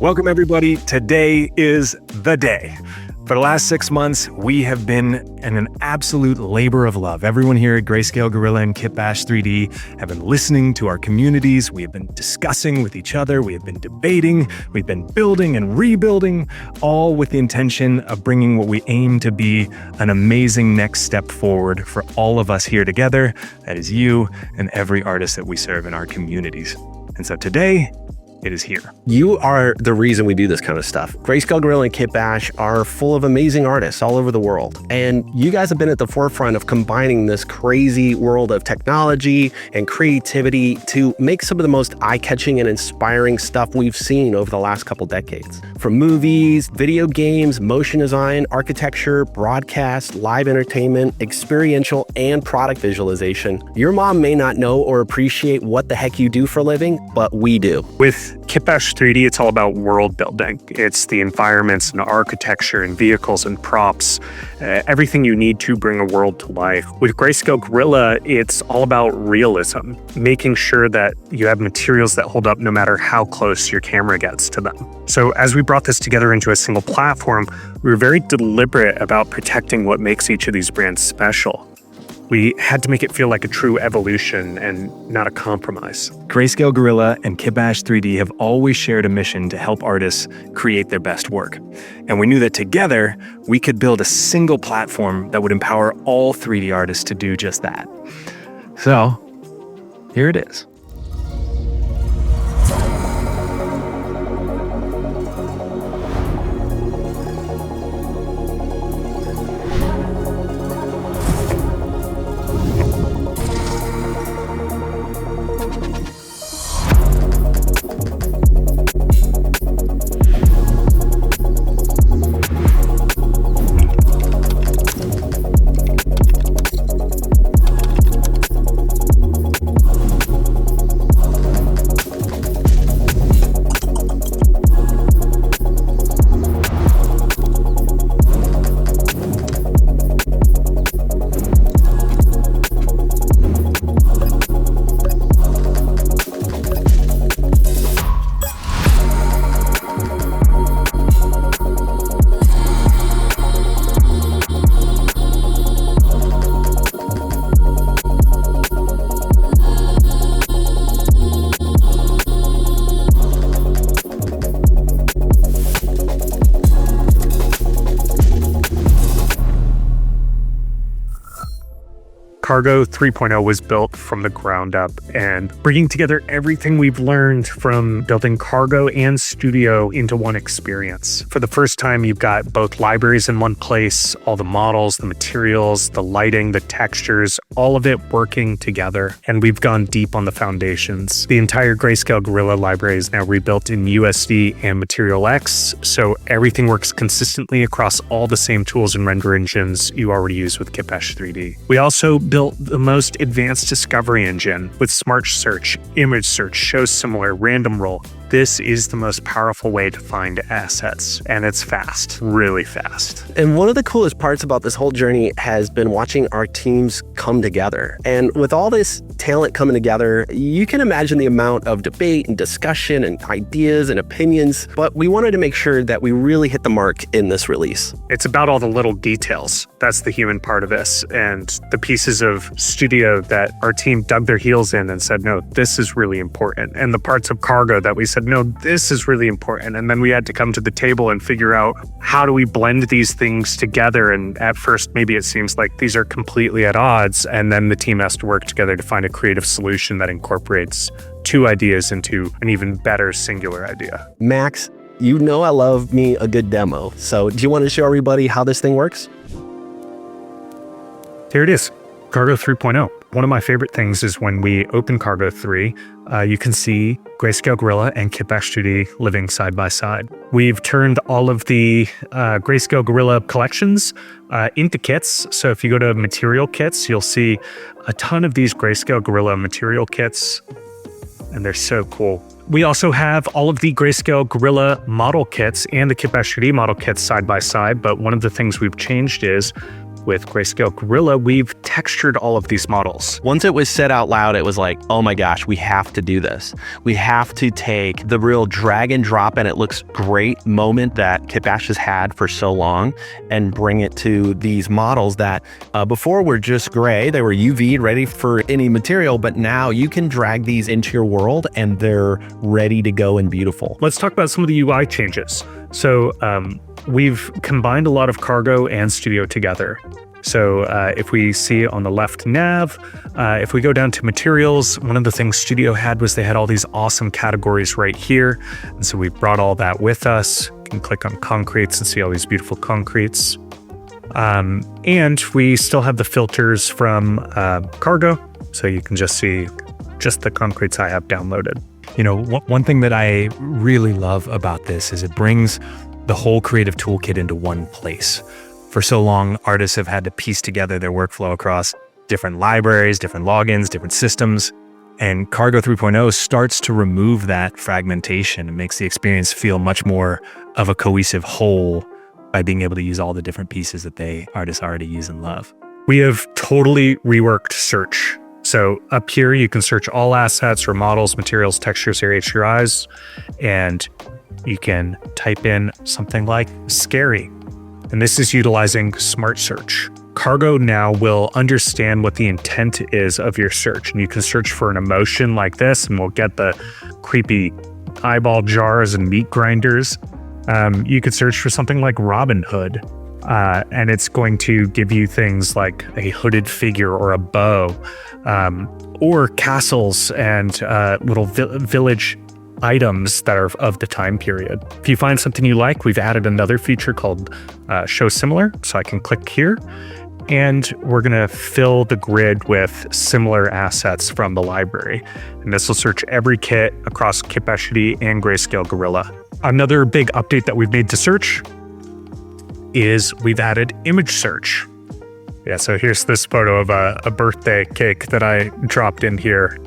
Welcome everybody. Today is the day. For the last 6 months, we have been in an absolute labor of love. Everyone here at Greyscalegorilla and KitBash3D have been listening to our communities. We have been discussing with each other. We have been debating. We've been building and rebuilding, all with the intention of bringing what we aim to be an amazing next step forward for all of us here together. That is you and every artist that we serve in our communities. And so today, it is here. You are the reason we do this kind of stuff. Greyscalegorilla and KitBash are full of amazing artists all over the world. And you guys have been at the forefront of combining this crazy world of technology and creativity to make some of the most eye-catching and inspiring stuff we've seen over the last couple decades. From movies, video games, motion design, architecture, broadcast, live entertainment, experiential, and product visualization. Your mom may not know or appreciate what the heck you do for a living, but we do. With KitBash3D, it's all about world building. It's the environments and architecture and vehicles and props, everything you need to bring a world to life. With Greyscalegorilla, it's all about realism, making sure that you have materials that hold up no matter how close your camera gets to them. So as we brought this together into a single platform, we were very deliberate about protecting what makes each of these brands special. We had to make it feel like a true evolution and not a compromise. Greyscalegorilla and KitBash3D have always shared a mission to help artists create their best work. And we knew that together, we could build a single platform that would empower all 3D artists to do just that. So, here it is. Cargo 3.0 was built from the ground up and bringing together everything we've learned from building Cargo and Studio into one experience. For the first time, you've got both libraries in one place, all the models, the materials, the lighting, the textures, all of it working together. And we've gone deep on the foundations. The entire Greyscalegorilla library is now rebuilt in USD and Material X, so everything works consistently across all the same tools and render engines you already use with KitBash3D. We also built the most advanced discovery engine with smart search, image search, show similar, random roll. This is the most powerful way to find assets, and it's fast, really fast. And one of the coolest parts about this whole journey has been watching our teams come together. And with all this talent coming together, you can imagine the amount of debate and discussion and ideas and opinions, but we wanted to make sure that we really hit the mark in this release. It's about all the little details. That's the human part of this, and the pieces of Studio that our team dug their heels in and said, no, this is really important. And the parts of Cargo that we said, no, this is really important. And then we had to come to the table and figure out, how do we blend these things together? And at first, maybe it seems like these are completely at odds. And then the team has to work together to find a creative solution that incorporates two ideas into an even better singular idea. Max, you know I love me a good demo. So do you want to show everybody how this thing works? Here it is, Cargo 3.0. One of my favorite things is when we open Cargo 3, you can see Greyscalegorilla and KitBash3D living side by side. We've turned all of the Greyscalegorilla collections into kits. So if you go to material kits, you'll see a ton of these Greyscalegorilla material kits, and they're so cool. We also have all of the Greyscalegorilla model kits and the KitBash3D model kits side by side, but one of the things we've changed is with Greyscalegorilla, we've textured all of these models. Once it was said out loud, it was like, oh my gosh, we have to do this. We have to take the real drag and drop and it looks great moment that KitBash has had for so long and bring it to these models that before were just gray. They were UV'd, ready for any material, but now you can drag these into your world and they're ready to go and beautiful. Let's talk about some of the UI changes. So we've combined a lot of cargo and studio together. So if we see on the left nav, if we go down to materials, one of the things Studio had was they had all these awesome categories right here. And so we brought all that with us. You can click on concretes and see all these beautiful concretes. And we still have the filters from cargo. So you can just see just the concretes I have downloaded. You know, one thing that I really love about this is it brings the whole creative toolkit into one place. For so long, artists have had to piece together their workflow across different libraries, different logins, different systems. And Cargo 3.0 starts to remove that fragmentation and makes the experience feel much more of a cohesive whole by being able to use all the different pieces that artists already use and love. We have totally reworked search. So up here, you can search all assets or models, materials, textures, or HDRIs, and you can type in something like scary. And this is utilizing smart search. Cargo now will understand what the intent is of your search. And you can search for an emotion like this, and we'll get the creepy eyeball jars and meat grinders. You could search for something like Robin Hood, and it's going to give you things like a hooded figure or a bow, or castles and little village items that are of the time period. If you find something you like, we've added another feature called Show Similar. So I can click here, and we're going to fill the grid with similar assets from the library. And this will search every kit across KitBash3D and Greyscalegorilla. Another big update that we've made to search is we've added image search. Yeah, so here's this photo of a birthday cake that I dropped in here,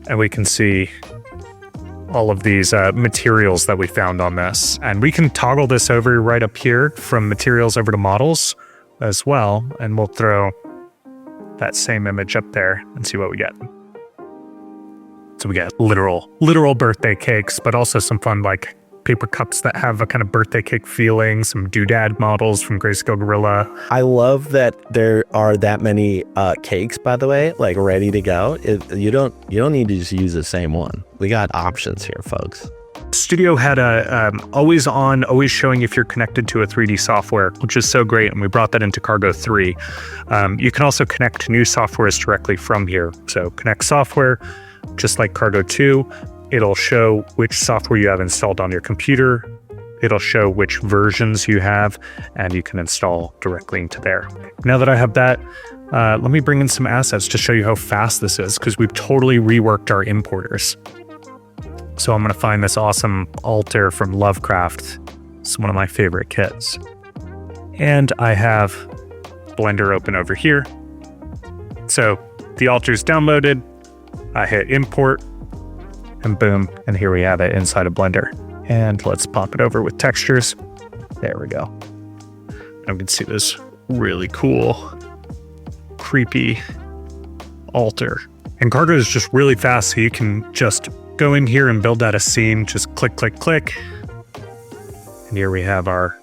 and we can see all of these materials that we found on this. And we can toggle this over right up here from materials over to models as well, and we'll throw that same image up there and see what we get. So we get literal birthday cakes, but also some fun like paper cups that have a kind of birthday cake feeling, some doodad models from Greyscalegorilla. I love that there are that many cakes, by the way, like ready to go. You don't need to just use the same one. We got options here, folks. Studio had a always on, always showing if you're connected to a 3D software, which is so great, and we brought that into Cargo 3. You can also connect new softwares directly from here. So connect software, just like Cargo 2. It'll show which software you have installed on your computer. It'll show which versions you have, and you can install directly into there. Now that I have that, let me bring in some assets to show you how fast this is, because we've totally reworked our importers. So I'm going to find this awesome altar from Lovecraft. It's one of my favorite kits. And I have Blender open over here. So the altar's downloaded. I hit import. And boom, and here we have it inside of Blender. And let's pop it over with textures. There we go. And we can see this really cool, creepy altar. And Cargo is just really fast, so you can just go in here and build out a scene. Just click, click, click. And here we have our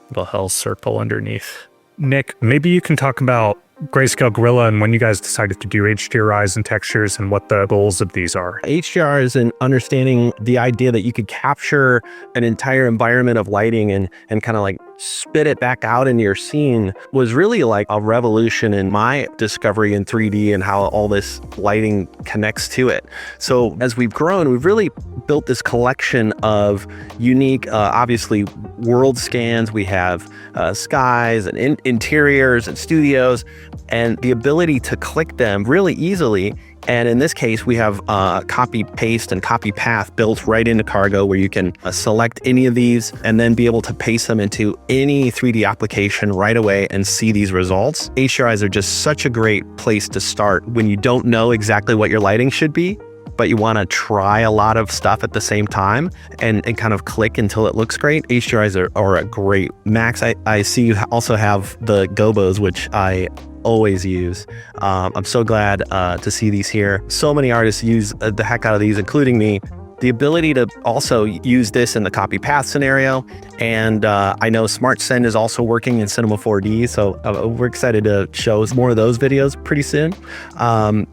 little hell circle underneath. Nick, maybe you can talk about Greyscalegorilla and when you guys decided to do HDRIs and textures and what the goals of these are. HDRs and understanding the idea that you could capture an entire environment of lighting and kind of like spit it back out into your scene was really like a revolution in my discovery in 3D and how all this lighting connects to it. So as we've grown, we've really built this collection of unique, obviously, world scans. We have skies and interiors and studios, and the ability to click them really easily. And in this case, we have copy paste and copy path built right into Cargo, where you can select any of these and then be able to paste them into any 3D application right away and see these results. HDRIs are just such a great place to start when you don't know exactly what your lighting should be. but you want to try a lot of stuff at the same time and kind of click until it looks great, HDRIs are a great. Max, I see you also have the gobos, which I always use. I'm so glad to see these here. So many artists use the heck out of these, including me. The ability to also use this in the copy path scenario. And I know Smart Send is also working in Cinema 4D, so we're excited to show more of those videos pretty soon.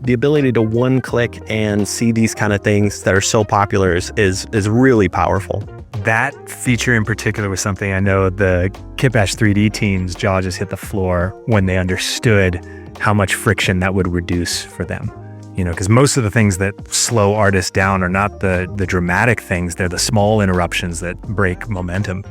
The ability to one click and see these kind of things that are so popular is really powerful. That feature in particular was something I know the KitBash3D team's jaw just hit the floor when they understood how much friction that would reduce for them. You know, because most of the things that slow artists down are not the dramatic things, they're the small interruptions that break momentum.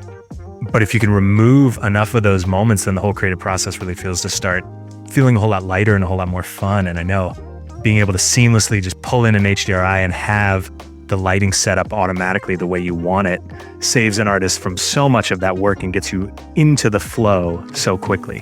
But if you can remove enough of those moments, then the whole creative process really feels to start feeling a whole lot lighter and a whole lot more fun. And I know being able to seamlessly just pull in an HDRI and have the lighting set up automatically the way you want it saves an artist from so much of that work and gets you into the flow so quickly.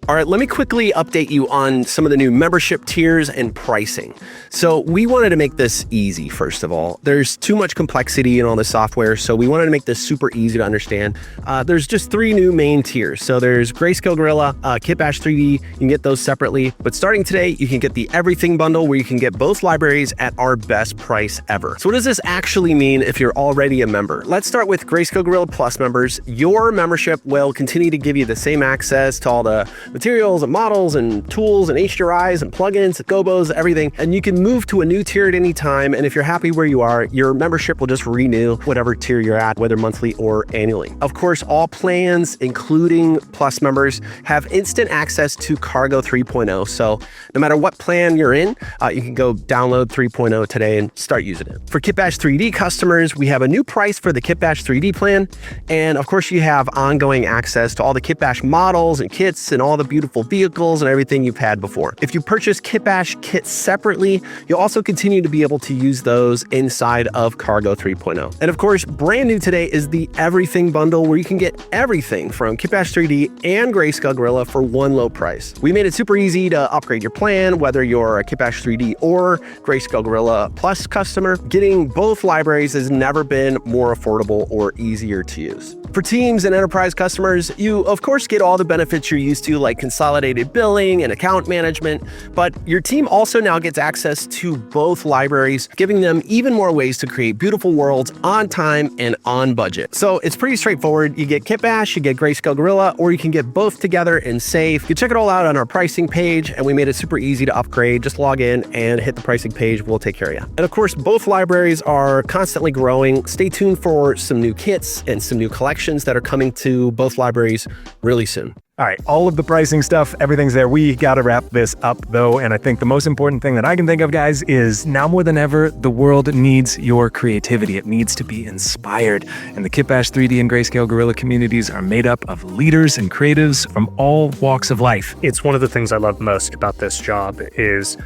All right, let me quickly update you on some of the new membership tiers and pricing. So we wanted to make this easy, first of all. There's too much complexity in all this software, so we wanted to make this super easy to understand. There's just 3 new main tiers. So there's Greyscalegorilla, KitBash3D, you can get those separately. But starting today, you can get the Everything Bundle where you can get both libraries at our best price ever. So what does this actually mean if you're already a member? Let's start with Greyscalegorilla Plus members. Your membership will continue to give you the same access to all the materials and models and tools and HDRIs and plugins, gobos, everything. And you can move to a new tier at any time. And if you're happy where you are, your membership will just renew whatever tier you're at, whether monthly or annually. Of course, all plans, including Plus members, have instant access to Cargo 3.0. So no matter what plan you're in, you can go download 3.0 today and start using it. For KitBash3D customers, we have a new price for the KitBash3D plan. And of course, you have ongoing access to all the KitBash models and kits and all the beautiful vehicles and everything you've had before. If you purchase KitBash kits separately, you'll also continue to be able to use those inside of Cargo 3.0. And of course, brand new today is the Everything Bundle, where you can get everything from KitBash3D and Greyscalegorilla for one low price. We made it super easy to upgrade your plan, whether you're a KitBash3D or Greyscalegorilla Plus customer. Getting both libraries has never been more affordable or easier to use. For teams and enterprise customers, you of course get all the benefits you're used to, like consolidated billing and account management, but your team also now gets access to both libraries, giving them even more ways to create beautiful worlds on time and on budget. So it's pretty straightforward. You get KitBash, you get Greyscalegorilla, or you can get both together and save. You can check it all out on our pricing page, and we made it super easy to upgrade. Just log in and hit the pricing page. We'll take care of you. And of course, both libraries are constantly growing. Stay tuned for some new kits and some new collections that are coming to both libraries really soon. All right, all of the pricing stuff, everything's there. We got to wrap this up though. And I think the most important thing that I can think of, guys, is now more than ever, the world needs your creativity. It needs to be inspired. And the KitBash3D and Greyscalegorilla communities are made up of leaders and creatives from all walks of life. It's one of the things I love most about this job is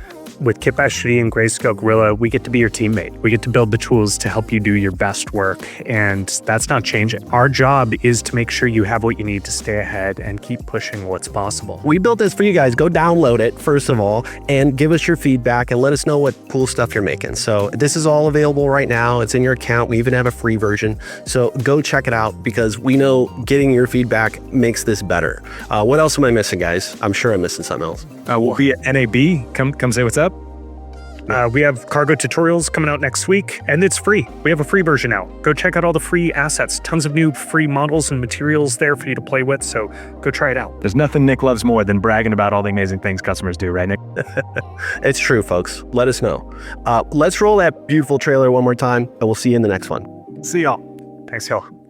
with KitBash3D and Greyscalegorilla, we get to be your teammate. We get to build the tools to help you do your best work, and that's not changing. Our job is to make sure you have what you need to stay ahead and keep pushing what's possible. We built this for you guys. Go download it, first of all, and give us your feedback and let us know what cool stuff you're making. So this is all available right now. It's in your account. We even have a free version. So go check it out, because we know getting your feedback makes this better. What else am I missing, guys? I'm sure I'm missing something else. We'll be at NAB. Come say what's up. We have cargo tutorials coming out next week, and it's free. We have a free version out. Go check out all the free assets. Tons of new free models and materials there for you to play with, so go try it out. There's nothing Nick loves more than bragging about all the amazing things customers do, right, Nick? It's true, folks. Let us know. Let's roll that beautiful trailer one more time, and we'll see you in the next one. See y'all. Thanks, y'all.